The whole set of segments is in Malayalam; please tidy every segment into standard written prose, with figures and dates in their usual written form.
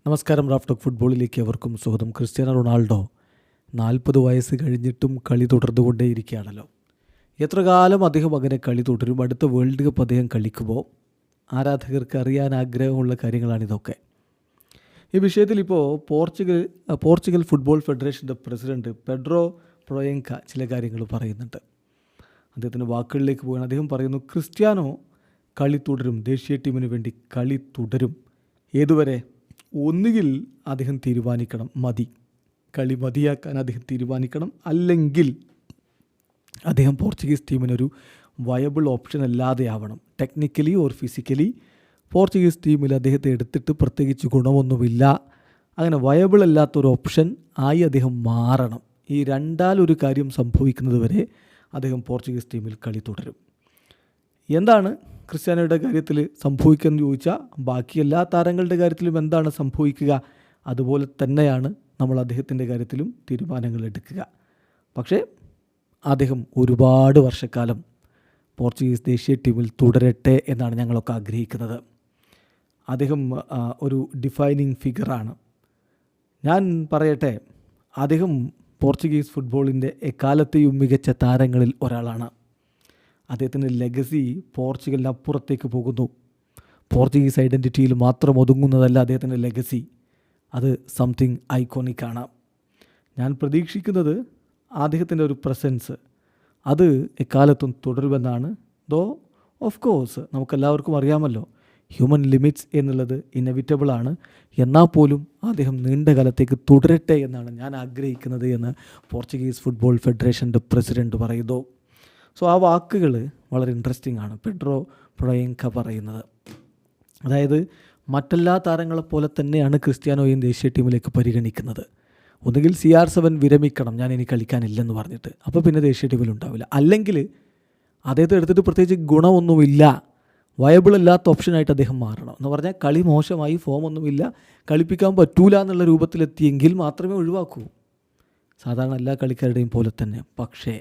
നമസ്കാരം. റാഫ് ടോക്ക് ഫുട്ബോളിലേക്ക് അവർക്കും സ്വാഗതം. ക്രിസ്ത്യാനോ റൊണാൾഡോ 40 വയസ്സ് കഴിഞ്ഞിട്ടും കളി തുടർന്നുകൊണ്ടേയിരിക്കുകയാണല്ലോ. എത്ര കാലം അദ്ദേഹം അങ്ങനെ കളി തുടരും? അടുത്ത വേൾഡ് കപ്പ് അദ്ദേഹം കളിക്കുമ്പോൾ ആരാധകർക്ക് അറിയാൻ ആഗ്രഹമുള്ള കാര്യങ്ങളാണിതൊക്കെ. ഈ വിഷയത്തിൽ ഇപ്പോൾ പോർച്ചുഗൽ ഫുട്ബോൾ ഫെഡറേഷൻ്റെ പ്രസിഡൻറ്റ് പെഡ്രോ പ്രൊയങ്ക ചില കാര്യങ്ങൾ പറയുന്നുണ്ട്. അദ്ദേഹത്തിൻ്റെ വാക്കുകളിലേക്ക് പോകാൻ അദ്ദേഹം പറയുന്നു, ക്രിസ്ത്യാനോ കളി തുടരും, ദേശീയ ടീമിന് വേണ്ടി കളി തുടരും. ഏതുവരെ? ഒന്നുകിൽ അദ്ദേഹം തീരുമാനിക്കണം കളി മതിയാക്കാൻ അദ്ദേഹം തീരുമാനിക്കണം, അല്ലെങ്കിൽ അദ്ദേഹം പോർച്ചുഗീസ് ടീമിനൊരു വയബിൾ ഓപ്ഷൻ അല്ലാതെ ആവണം. ടെക്നിക്കലി ഓർ ഫിസിക്കലി പോർച്ചുഗീസ് ടീമിൽ അദ്ദേഹത്തെ എടുത്തിട്ട് പ്രത്യേകിച്ച് ഗുണമൊന്നുമില്ല. അങ്ങനെ വയബിൾ അല്ലാത്തൊരു ഓപ്ഷൻ ആയി അദ്ദേഹം മാറണം. ഈ രണ്ടാലൊരു കാര്യം സംഭവിക്കുന്നത് വരെ അദ്ദേഹം പോർച്ചുഗീസ് ടീമിൽ കളി തുടരും. എന്താണ് ക്രിസ്ത്യാനോയുടെ കാര്യത്തിൽ സംഭവിക്കുമെന്ന് ചോദിച്ചാൽ, ബാക്കി എല്ലാ താരങ്ങളുടെ കാര്യത്തിലും എന്താണ് സംഭവിക്കുക അതുപോലെ തന്നെയാണ് നമ്മൾ അദ്ദേഹത്തിൻ്റെ കാര്യത്തിലും തീരുമാനങ്ങൾ എടുക്കുക. പക്ഷേ അദ്ദേഹം ഒരുപാട് വർഷക്കാലം പോർച്ചുഗീസ് ദേശീയ ടീമിൽ തുടരട്ടെ എന്നാണ് ഞങ്ങളൊക്കെ ആഗ്രഹിക്കുന്നത്. അദ്ദേഹം ഒരു ഡിഫൈനിങ് ഫിഗറാണ്. ഞാൻ പറയട്ടെ, അദ്ദേഹം പോർച്ചുഗീസ് ഫുട്ബോളിൻ്റെ എക്കാലത്തെയും മികച്ച താരങ്ങളിൽ ഒരാളാണ്. അദ്ദേഹത്തിൻ്റെ ലെഗസി പോർച്ചുഗലിന് അപ്പുറത്തേക്ക് പോകുന്നു. പോർച്ചുഗീസ് ഐഡൻറ്റിറ്റിയിൽ മാത്രം ഒതുങ്ങുന്നതല്ല അദ്ദേഹത്തിൻ്റെ ലെഗസി, അത് സംതിങ് ഐക്കോണിക്കാണ്. ഞാൻ പ്രതീക്ഷിക്കുന്നത് അദ്ദേഹത്തിൻ്റെ ഒരു പ്രസൻസ് അത് എക്കാലത്തും തുടരുമെന്നാണ്. ദോ ഓഫ് കോഴ്സ് നമുക്കെല്ലാവർക്കും അറിയാമല്ലോ, ഹ്യൂമൻ ലിമിറ്റ്സ് എന്നുള്ളത് ഇന്നെവിറ്റബിളാണ്. എന്നാൽ പോലും അദ്ദേഹം നീണ്ട കാലത്തേക്ക് തുടരട്ടെ എന്നാണ് ഞാൻ ആഗ്രഹിക്കുന്നത് എന്ന് പോർച്ചുഗീസ് ഫുട്ബോൾ ഫെഡറേഷൻ്റെ പ്രസിഡൻറ്റ് പറയുന്നു. സോ ആ വാക്കുകൾ വളരെ ഇൻട്രസ്റ്റിംഗ് ആണ് പെഡ്രോ പ്രൊയങ്ക പറയുന്നത്. അതായത് മറ്റെല്ലാ താരങ്ങളെപ്പോലെ തന്നെയാണ് ക്രിസ്ത്യാനോയും ദേശീയ ടീമിലേക്ക് പരിഗണിക്കുന്നത്. ഒന്നുകിൽ CR7 വിരമിക്കണം, ഞാൻ ഇനി കളിക്കാനില്ലെന്ന് പറഞ്ഞിട്ട്, അപ്പോൾ പിന്നെ ദേശീയ ടീമിൽ ഉണ്ടാവില്ല. അല്ലെങ്കിൽ അദ്ദേഹത്തെ എടുത്തിട്ട് പ്രത്യേകിച്ച് ഗുണമൊന്നുമില്ല, വയബിൾ അല്ലാത്ത ഓപ്ഷനായിട്ട് അദ്ദേഹം മാറണം. എന്ന് പറഞ്ഞാൽ കളി മോശമായി, ഫോമൊന്നുമില്ല, കളിപ്പിക്കാൻ പറ്റൂല എന്നുള്ള രൂപത്തിലെത്തിയെങ്കിൽ മാത്രമേ ഒഴിവാക്കൂ. സാധാരണ എല്ലാ കളിക്കാരുടെയും പോലെ തന്നെ. പക്ഷേ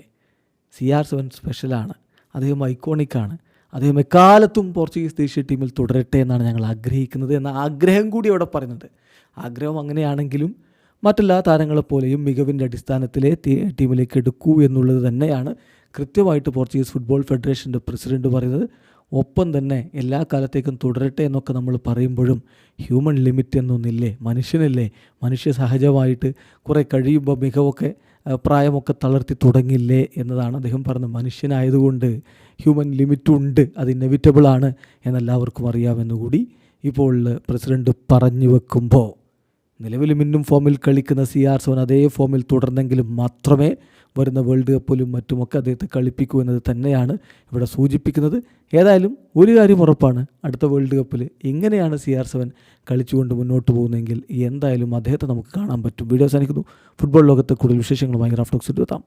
CR7 സ്പെഷ്യലാണ്, അദ്ദേഹം ഐക്കോണിക്കാണ്. അദ്ദേഹം എക്കാലത്തും പോർച്ചുഗീസ് ദേശീയ ടീമിൽ തുടരട്ടെ എന്നാണ് ഞങ്ങൾ ആഗ്രഹിക്കുന്നത് എന്ന ആഗ്രഹം കൂടി അവിടെ പറയുന്നുണ്ട്. ആഗ്രഹം അങ്ങനെയാണെങ്കിലും മറ്റെല്ലാ താരങ്ങളെപ്പോലെയും മികവിൻ്റെ അടിസ്ഥാനത്തിലെ ടീമിലേക്ക് എടുക്കൂ എന്നുള്ളത് തന്നെയാണ് കൃത്യമായിട്ട് പോർച്ചുഗീസ് ഫുട്ബോൾ ഫെഡറേഷൻ്റെ പ്രസിഡൻറ്റ് പറയുന്നത്. ഒപ്പം തന്നെ എല്ലാ കാലത്തേക്കും തുടരട്ടെ എന്നൊക്കെ നമ്മൾ പറയുമ്പോഴും ഹ്യൂമൻ ലിമിറ്റ് എന്നൊന്നില്ലേ, മനുഷ്യനല്ലേ, മനുഷ്യ സഹജമായിട്ട് കുറേ കഴിയുമ്പോൾ മികവൊക്കെ പ്രായമൊക്കെ തളർത്തി തുടങ്ങില്ലേ എന്നതാണ് അദ്ദേഹം പറഞ്ഞത്. മനുഷ്യനായതുകൊണ്ട് ഹ്യൂമൻ ലിമിറ്റുണ്ട്, അത് ഇന്നെവിറ്റബിളാണ് എന്നെല്ലാവർക്കും അറിയാമെന്നുകൂടി ഇപ്പോൾ പ്രസിഡൻറ്റ് പറഞ്ഞു വെക്കുമ്പോൾ, നിലവിൽ മിന്നും ഫോമിൽ കളിക്കുന്ന CR7 അതേ ഫോമിൽ തുടർന്നെങ്കിലും മാത്രമേ വരുന്ന വേൾഡ് കപ്പിലും മറ്റുമൊക്കെ അദ്ദേഹത്തെ കളിപ്പിക്കൂ എന്നത് തന്നെയാണ് ഇവിടെ സൂചിപ്പിക്കുന്നത്. ഏതായാലും ഒരു കാര്യം ഉറപ്പാണ്, അടുത്ത വേൾഡ് കപ്പിൽ ഇങ്ങനെയാണ് CR7 കളിച്ചുകൊണ്ട് മുന്നോട്ട് പോകുന്നതെങ്കിൽ എന്തായാലും അദ്ദേഹത്തെ നമുക്ക് കാണാൻ പറ്റും. വീഡിയോ അവസാനിക്കുന്നു. ഫുട്ബോൾ ലോകത്തെ കൂടുതൽ വിശേഷങ്ങളുമായി റാഫ് ടോക്സിൽ എത്താം.